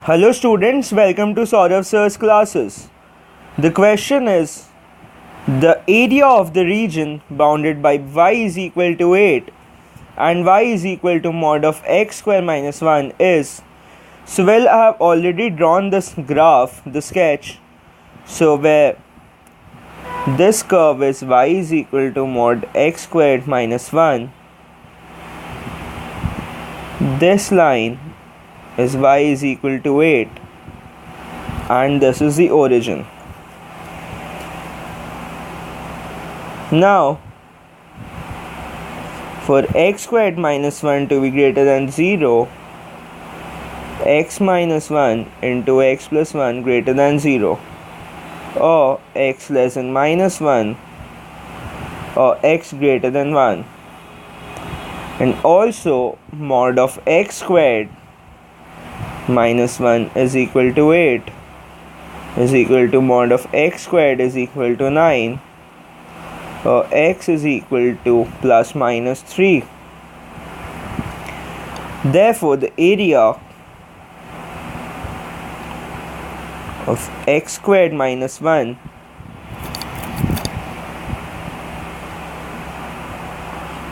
Hello students, welcome to Sourav Sir's classes. The question is, the area of the region bounded by y is equal to 8 and y is equal to mod of x square minus 1 is. So I have already drawn this graph, the sketch. So where this curve is y is equal to mod x squared minus 1. This line is y is equal to 8 and this is the origin. Now for x squared minus 1 to be greater than 0, x minus 1 into x plus 1 greater than 0, or x less than minus 1, or x greater than 1, and also mod of x squared minus 1 is equal to 8 is equal to mod of x squared is equal to 9, or x is equal to plus minus 3. Therefore the area of x squared minus 1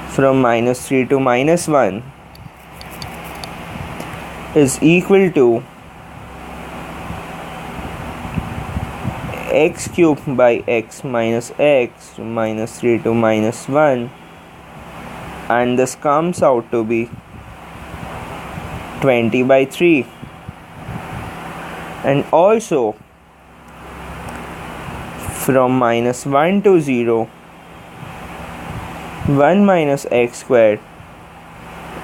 from minus 3 to minus 1 is equal to x cubed by x minus x minus 3 to minus 1, and this comes out to be 20 by 3. And also from minus 1 to 0, 1 minus x squared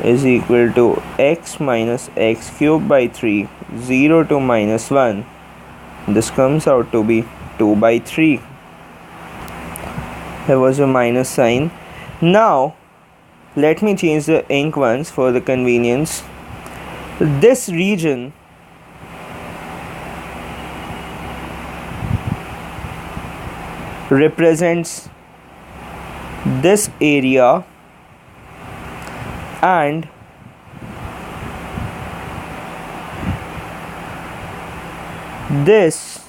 is equal to x minus x cubed by 3, 0 to minus 1. This comes out to be 2 by 3. There was a minus sign. Now let me change the ink once for the convenience. This region represents this area and this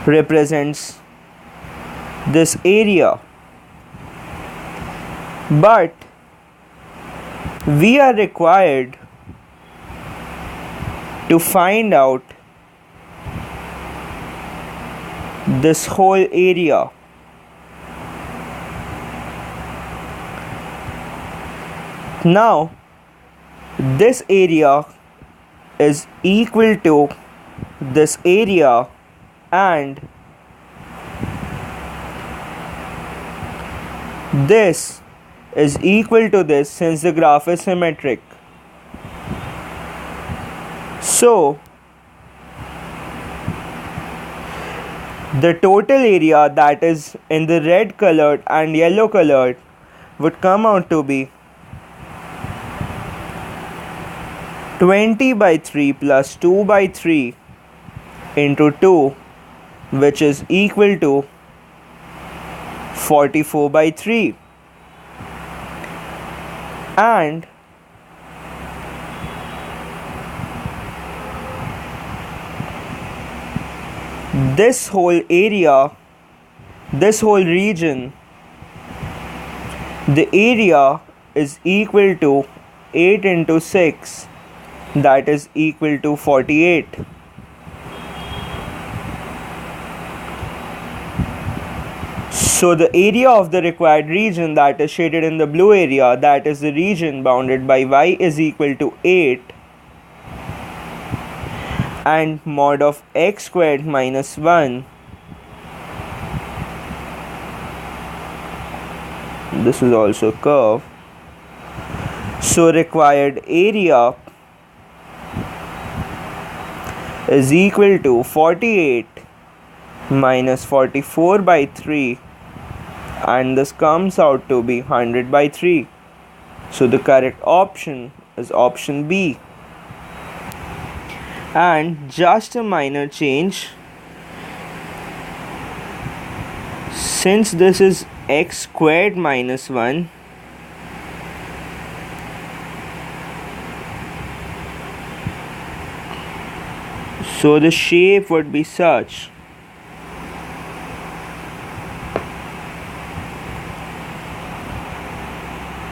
represents this area, but we are required to find out this whole area. Now this area is equal to this area and this is equal to this since the graph is symmetric. So the total area that is in the red colored and yellow colored would come out to be 20 by 3 plus 2 by 3 into 2, which is equal to 44 by 3. And this whole area, this whole region, the area is equal to 8 into 6, that is equal to 48. So the area of the required region that is shaded in the blue area, that is the region bounded by y is equal to 8 and mod of x squared minus 1. This is also a curve. So required area is equal to 48 minus 44 by 3, and this comes out to be 100 by 3. So the correct option is option B. And just a minor change, since this is x squared minus 1, So the shape would be such